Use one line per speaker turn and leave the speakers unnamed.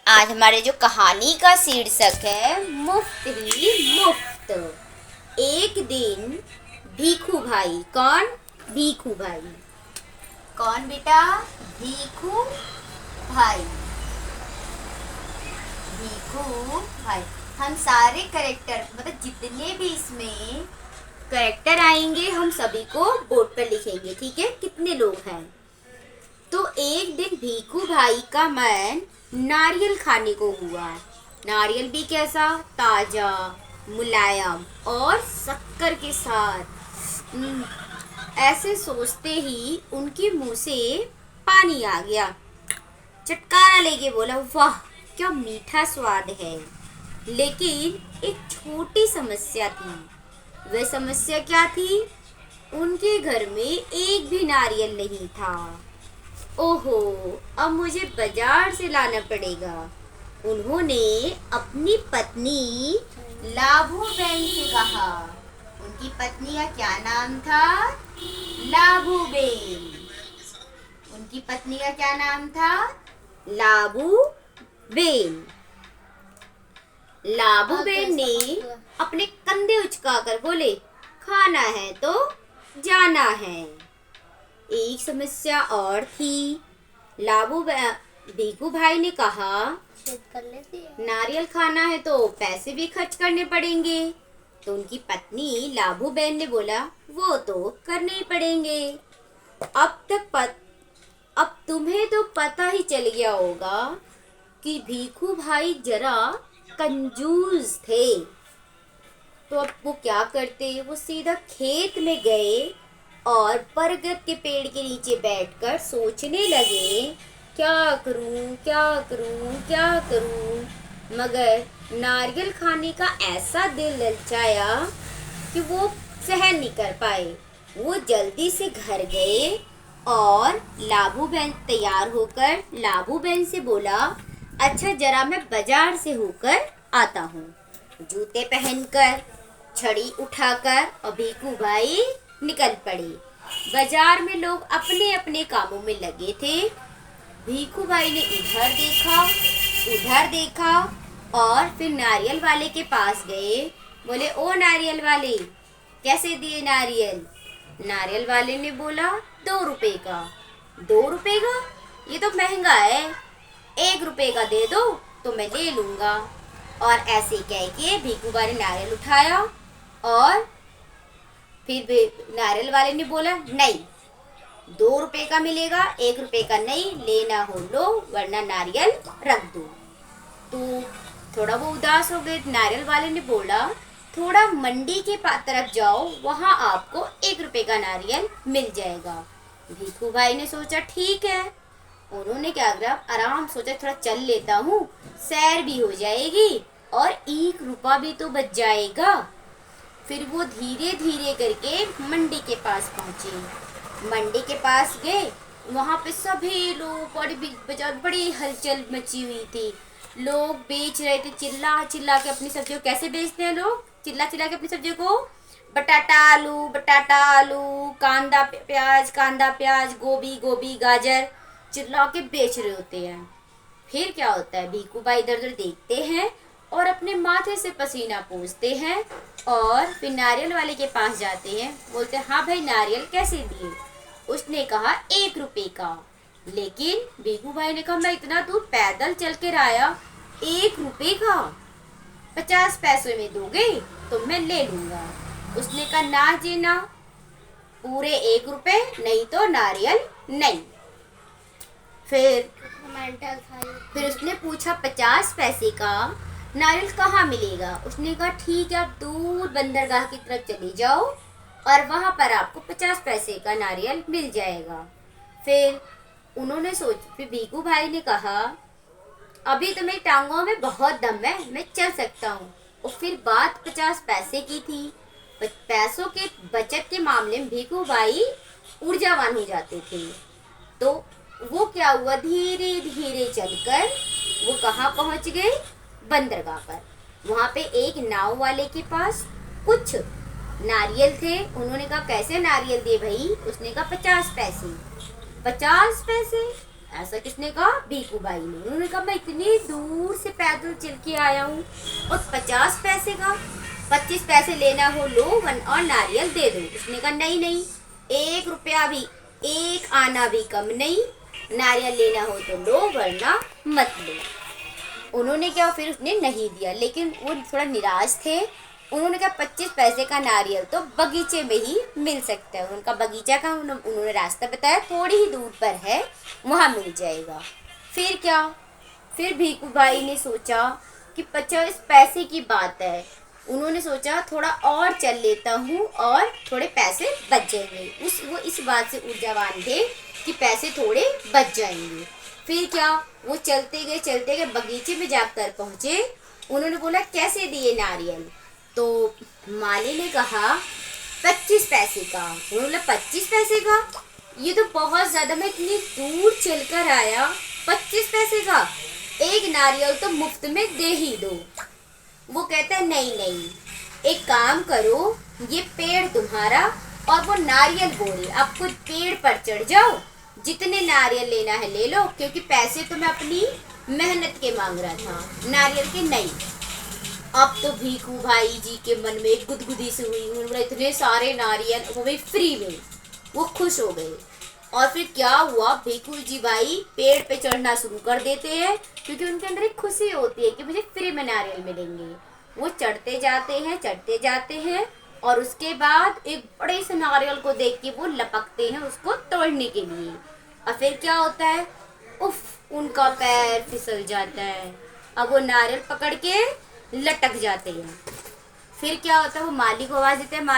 आज हमारे जो कहानी का शीर्षक है मुफ्त ही मुफ्त। एक दिन भीखू भाई। कौन? भीखू भाई। कौन बेटा? भीखू भाई। भीखू भाई। हम सारे करेक्टर मतलब जितने भी इसमें करेक्टर आएंगे हम सभी को बोर्ड पर लिखेंगे, ठीक है? कितने लोग हैं? तो एक दिन भीखू भाई का मन नारियल खाने को हुआ। नारियल भी कैसा? ताजा, मुलायम और शक्कर के साथ। ऐसे सोचते ही उनके मुंह से पानी आ गया। चटकारा लेके बोला, वाह क्या मीठा स्वाद है। लेकिन एक छोटी समस्या थी। वह समस्या क्या थी? उनके घर में एक भी नारियल नहीं था। ओहो, अब मुझे बाजार से लाना पड़ेगा। उन्होंने अपनी पत्नी लाभूबेन से कहा। उनकी पत्नी का क्या नाम था? लाभूबेन। उनकी पत्नी का क्या नाम था? लाभूबेन। लाभूबेन ने अपने कंधे उचकाकर बोले, खाना है तो जाना है। एक समस्या और थी। भीखू भाई ने कहा, नारियल खाना है तो पैसे भी खर्च करने पड़ेंगे। तो उनकी पत्नी लाभूबेन ने बोला, वो तो करने ही पड़ेंगे। अब तुम्हें तो पता ही चल गया होगा कि भीखू भाई जरा कंजूस थे। तो अब वो क्या करते? वो सीधा खेत में गए और बरगद के पेड़ के नीचे बैठकर सोचने लगे, क्या करूं, क्या करूं, क्या करूं। मगर नारियल खाने का ऐसा दिल ललचाया कि वो सहन नहीं कर पाए। वो जल्दी से घर गए और लाभूबेन तैयार होकर लाभूबेन से बोला, अच्छा जरा मैं बाजार से होकर आता हूँ। जूते पहनकर, छड़ी उठाकर और भीखू भाई निकल पड़े। बाजार में लोग अपने अपने कामों में लगे थे। भीखू भाई ने इधर देखा, उधर देखा और फिर नारियल वाले के पास गए। बोले, ओ नारियल वाले, कैसे दिए नारियल? नारियल वाले ने बोला, 2 रुपए का। 2 रुपए का? ये तो महंगा है, 1 रुपए का दे दो तो मैं ले लूंगा। और ऐसे कह के भीखू भाई ने नारियल उठाया और फिर नारियल वाले ने बोला, नहीं, 2 रुपए का मिलेगा, 1 रुपए का नहीं। लेना हो लो वरना नारियल रख दो। तो थोड़ा वो उदास हो गए। नारियल वाले ने बोला, थोड़ा मंडी के तरफ जाओ, वहां आपको 1 रुपए का नारियल मिल जाएगा। भीखू भाई ने सोचा ठीक है। उन्होंने क्या करा, आराम सोचा थोड़ा चल लेता हूँ, सैर भी हो जाएगी और 1 रुपया भी तो बच जाएगा। फिर वो धीरे धीरे करके मंडी के पास पहुंचे। मंडी के पास गए, वहां पे सभी लोग बड़ी हलचल मची हुई थी। लोग बेच रहे थे, चिल्ला चिल्ला के अपनी सब्जियों। कैसे बेचते हैं लोग? चिल्ला चिल्ला के अपनी सब्जियों को। बटाटा आलू, बटाटा आलू, कांदा प्याज, गोभी गोभी, गाजर, चिल्ला के बेच रहे होते हैं। फिर क्या होता है, भीखू भाई इधर उधर देखते हैं और अपने माथे से पसीना पोंछते हैं और फिर नारियल वाले के पास जाते हैं। बोलते हैं, हाँ भाई नारियल कैसे दिए? उसने कहा 1 रुपए का। लेकिन भीखू भाई ने कहा, मैं इतना दूर पैदल चल कर आया, 1 रुपए का 50 पैसे में दोगे तो मैं ले लूंगा। उसने कहा, ना जी ना, पूरे 1 रुपए, नहीं तो नारियल नहीं। फिर उसने पूछा, 50 पैसे का नारियल कहाँ मिलेगा? उसने कहा, ठीक है आप दूर बंदरगाह की तरफ चले जाओ और वहां पर आपको 50 पैसे का नारियल मिल जाएगा। फिर भीखू भाई ने कहा, अभी तो मेरी टांगों में बहुत दम है, मैं चल सकता हूँ। और फिर बात 50 पैसे की थी। पैसों के बचत के मामले में भीखू भाई ऊर्जावान हो जाते थे। तो वो क्या हुआ, धीरे धीरे चलकर वो कहाँ पहुंच गए? बंदरगाह पर। वहां पे एक नाव वाले के पास कुछ नारियल थे। उन्होंने कहा, कैसे नारियल दे भाई? उसने कहा, 50 पैसे। 50 पैसे? ऐसा किसने कहा? भीखू भाई ने। उन्होंने कहा मैं इतनी दूर से पैदल चल के आया हूँ और 50 पैसे का, 25 पैसे लेना हो लो और नारियल दे दो। उसने कहा नहीं नहीं, 1 रुपया भी, 1 आना भी कम नहीं, नारियल लेना हो तो लो वरना मत लो। उन्होंने क्या, फिर उसने नहीं दिया, लेकिन वो थोड़ा निराश थे। उन्होंने कहा 25 पैसे का नारियल तो बगीचे में ही मिल सकता है। उनका बगीचा का उन्होंने रास्ता बताया, थोड़ी ही दूर पर है, वहाँ मिल जाएगा। फिर क्या, फिर भीखू भाई ने सोचा कि 50 पैसे की बात है। उन्होंने सोचा थोड़ा और चल लेता हूँ और थोड़े पैसे बच जाएंगे। वो इस बात से ऊर्जावान थे कि पैसे थोड़े बच जाएंगे। फिर क्या, वो चलते गए बगीचे में जाकर पहुँचे। उन्होंने बोला कैसे दिए नारियल? तो माली ने कहा 25 पैसे का। उन्होंने बोला 25 पैसे का? ये तो बहुत ज्यादा, मैं इतनी दूर चलकर आया, 25 पैसे का? एक नारियल तो मुफ्त में दे ही दो। वो कहता है नहीं नहीं, एक काम करो, ये पेड़ तुम्हारा और वो नारियल बोरी, आप खुद पेड़ पर चढ़ जाओ, जितने नारियल लेना है ले लो, क्योंकि पैसे तो मैं अपनी मेहनत के मांग रहा था, नारियल के नहीं। अब तो भीखू भाई जी के मन में एक गुदगुदी सी हुई। उन्होंने इतने सारे नारियल, वो भी फ्री में, वो खुश हो गए। और फिर क्या हुआ, भीखू जी भाई पेड़ पे चढ़ना शुरू कर देते हैं, क्योंकि उनके अंदर एक खुशी होती है कि मुझे फ्री में नारियल मिलेंगे। वो चढ़ते जाते हैं और उसके बाद एक बड़े से नारियल को देख के वो लपकते हैं उसको तोड़ने के लिए। और फिर क्या होता है, उफ, उनका पैर फिसल जाता है। अब वो नारियल पकड़ के लटक जाते हैं। फिर क्या होता है, वो माली को आवाज देते हैं,